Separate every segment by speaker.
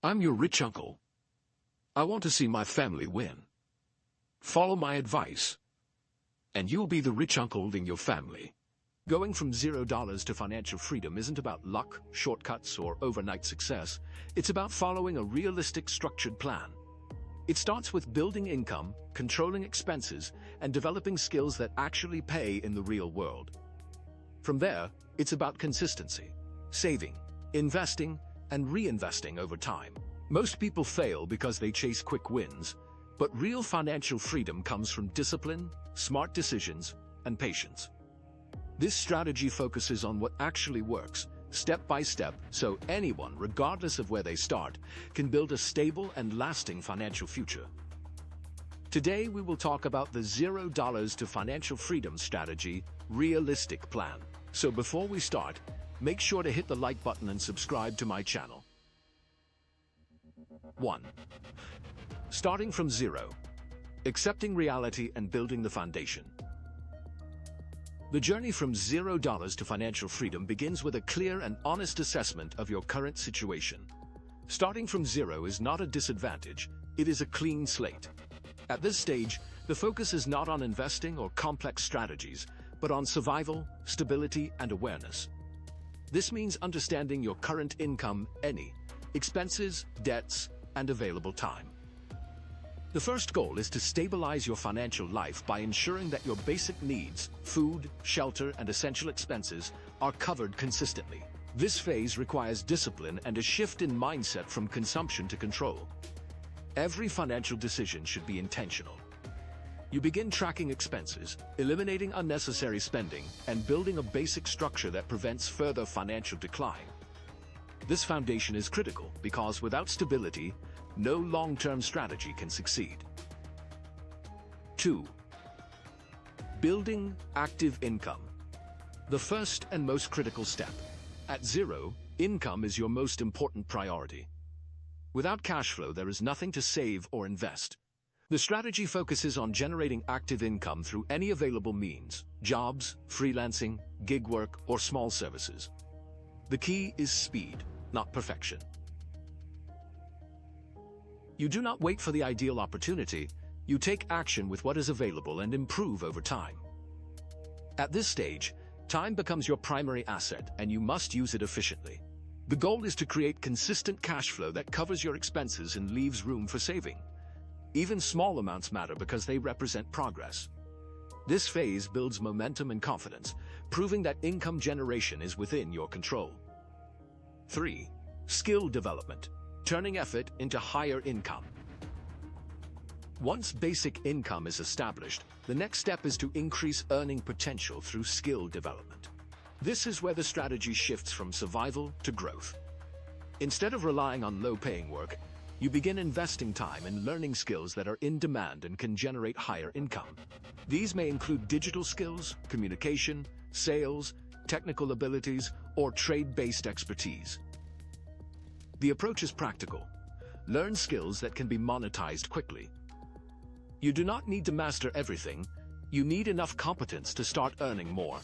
Speaker 1: I'm your rich uncle. I want to see my family win. Follow my advice, and you'll be the rich uncle in your family. Going from $0 to financial freedom isn't about luck, shortcuts, or overnight success. It's about following a realistic, structured plan. It starts with building income, controlling expenses, and developing skills that actually pay in the real world. From there, it's about consistency, saving, investing, and reinvesting over time. Most people fail because they chase quick wins, but real financial freedom comes from discipline, smart decisions, and patience. This strategy focuses on what actually works, step by step, so anyone, regardless of where they start, can build a stable and lasting financial future. Today, we will talk about the $0 to financial freedom strategy, realistic plan. So before we start, make sure to hit the like button and subscribe to my channel. 1. Starting from zero. Accepting reality and building the foundation. The journey from $0 to financial freedom begins with a clear and honest assessment of your current situation. Starting from zero is not a disadvantage, it is a clean slate. At this stage, the focus is not on investing or complex strategies, but on survival, stability, and awareness. This means understanding your current income, expenses, debts, and available time. The first goal is to stabilize your financial life by ensuring that your basic needs, food, shelter, and essential expenses, are covered consistently. This phase requires discipline and a shift in mindset from consumption to control. Every financial decision should be intentional. You begin tracking expenses, eliminating unnecessary spending, and building a basic structure that prevents further financial decline. This foundation is critical because without stability, no long-term strategy can succeed. 2. Building active income. The first and most critical step. At zero, income is your most important priority. Without cash flow, there is nothing to save or invest. The strategy focuses on generating active income through any available means: jobs, freelancing, gig work, or small services. The key is speed, not perfection. You do not wait for the ideal opportunity, you take action with what is available and improve over time. At this stage, time becomes your primary asset and you must use it efficiently. The goal is to create consistent cash flow that covers your expenses and leaves room for saving. Even small amounts matter because they represent progress. This phase builds momentum and confidence, proving that income generation is within your control. 3. Skill development. Turning effort into higher income. Once basic income is established, the next step is to increase earning potential through skill development. This is where the strategy shifts from survival to growth. Instead of relying on low-paying work, you begin investing time in learning skills that are in demand and can generate higher income. These may include digital skills, communication, sales, technical abilities, or trade-based expertise. The approach is practical. Learn skills that can be monetized quickly. You do not need to master everything, you need enough competence to start earning more.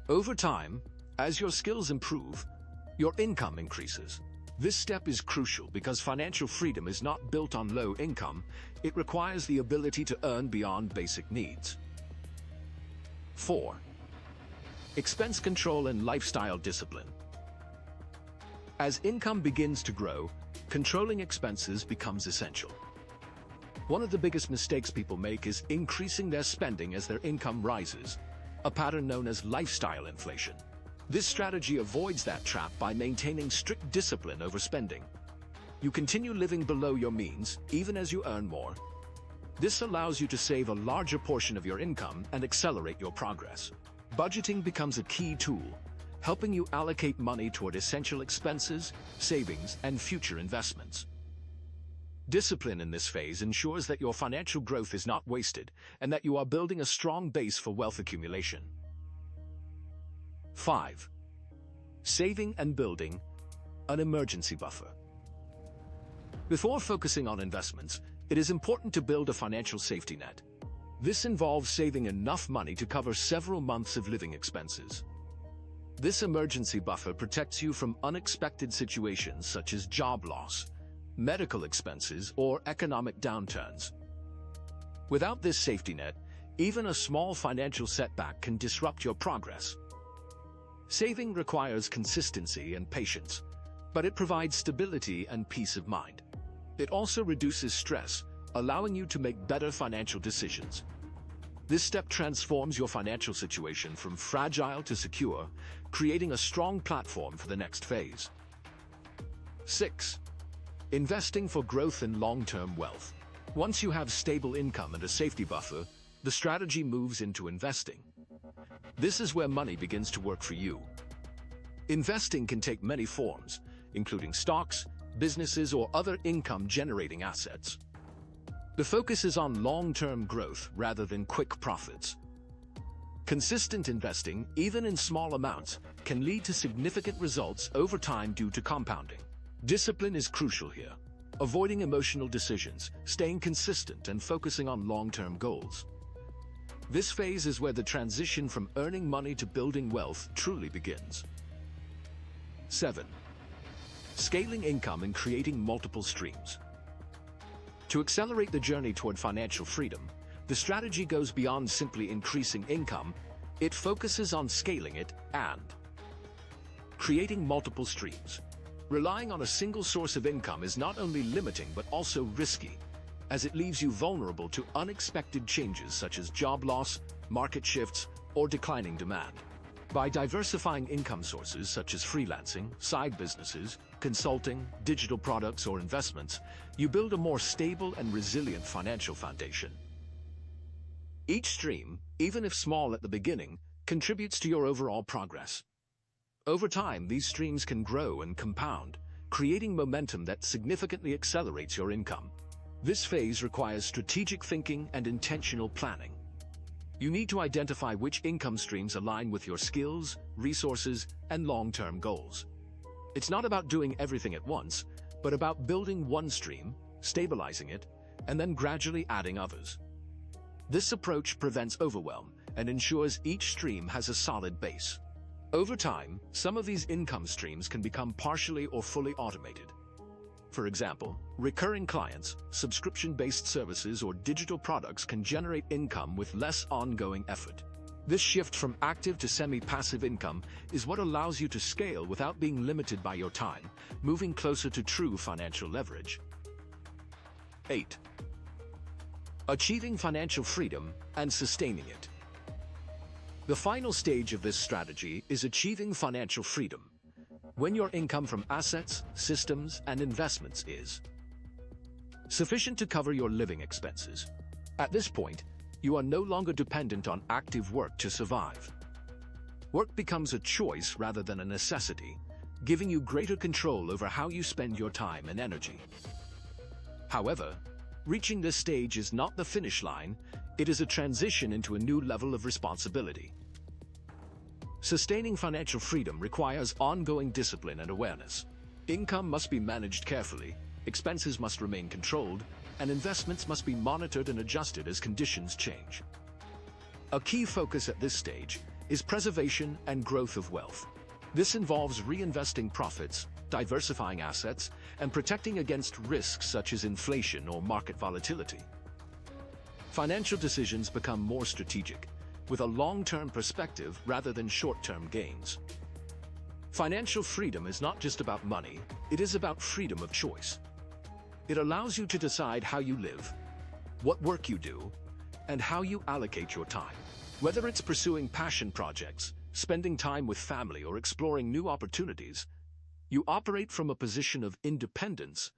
Speaker 1: Over time, as your skills improve, your income increases. This step is crucial because financial freedom is not built on low income, it requires the ability to earn beyond basic needs. 4. Expense control and lifestyle discipline. As income begins to grow, controlling expenses becomes essential. One of the biggest mistakes people make is increasing their spending as their income rises, a pattern known as lifestyle inflation. This strategy avoids that trap by maintaining strict discipline over spending. You continue living below your means, even as you earn more. This allows you to save a larger portion of your income and accelerate your progress. Budgeting becomes a key tool, helping you allocate money toward essential expenses, savings, and future investments. Discipline in this phase ensures that your financial growth is not wasted and that you are building a strong base for wealth accumulation. 5. Saving and building an emergency buffer. Before focusing on investments, it is important to build a financial safety net. This involves saving enough money to cover several months of living expenses. This emergency buffer protects you from unexpected situations such as job loss, medical expenses, or economic downturns. Without this safety net, even a small financial setback can disrupt your progress. Saving requires consistency and patience, but it provides stability and peace of mind. It also reduces stress, allowing you to make better financial decisions. This step transforms your financial situation from fragile to secure, creating a strong platform for the next phase. 6. Investing for growth and long-term wealth. Once you have stable income and a safety buffer, the strategy moves into investing. This is where money begins to work for you. Investing can take many forms, including stocks, businesses, or other income-generating assets. The focus is on long-term growth rather than quick profits. Consistent investing, even in small amounts, can lead to significant results over time due to compounding. Discipline is crucial here. Avoiding emotional decisions, staying consistent, and focusing on long-term goals. This phase is where the transition from earning money to building wealth truly begins. 7. Scaling income and creating multiple streams. To accelerate the journey toward financial freedom, the strategy goes beyond simply increasing income. It focuses on scaling it and creating multiple streams. Relying on a single source of income is not only limiting but also risky, as it leaves you vulnerable to unexpected changes such as job loss, market shifts, or declining demand. By diversifying income sources such as freelancing, side businesses, consulting, digital products, or investments, you build a more stable and resilient financial foundation. Each stream, even if small at the beginning, contributes to your overall progress. Over time, these streams can grow and compound, creating momentum that significantly accelerates your income. This phase requires strategic thinking and intentional planning. You need to identify which income streams align with your skills, resources, and long-term goals. It's not about doing everything at once, but about building one stream, stabilizing it, and then gradually adding others. This approach prevents overwhelm and ensures each stream has a solid base. Over time, some of these income streams can become partially or fully automated. For example, recurring clients, subscription-based services, or digital products can generate income with less ongoing effort. This shift from active to semi-passive income is what allows you to scale without being limited by your time, moving closer to true financial leverage. 8. Achieving financial freedom and sustaining it. The final stage of this strategy is achieving financial freedom, when your income from assets, systems, and investments is sufficient to cover your living expenses. At this point, you are no longer dependent on active work to survive. Work becomes a choice rather than a necessity, giving you greater control over how you spend your time and energy. However, reaching this stage is not the finish line, it is a transition into a new level of responsibility. Sustaining financial freedom requires ongoing discipline and awareness. Income must be managed carefully, expenses must remain controlled, and investments must be monitored and adjusted as conditions change. A key focus at this stage is preservation and growth of wealth. This involves reinvesting profits, diversifying assets, and protecting against risks such as inflation or market volatility. Financial decisions become more strategic, with a long-term perspective rather than short-term gains. Financial freedom is not just about money, it is about freedom of choice. It allows you to decide how you live, what work you do, and how you allocate your time. Whether it's pursuing passion projects, spending time with family, or exploring new opportunities, you operate from a position of independence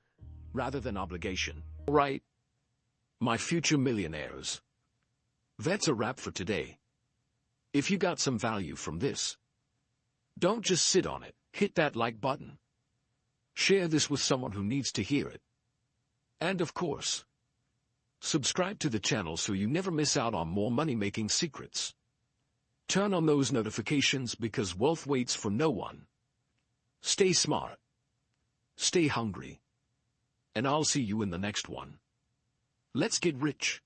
Speaker 1: rather than obligation. All right, my future millionaires. That's a wrap for today. If you got some value from this, don't just sit on it. Hit that like button. Share this with someone who needs to hear it. And of course, subscribe to the channel so you never miss out on more money-making secrets. Turn on those notifications because wealth waits for no one. Stay smart, stay hungry, and I'll see you in the next one. Let's get rich.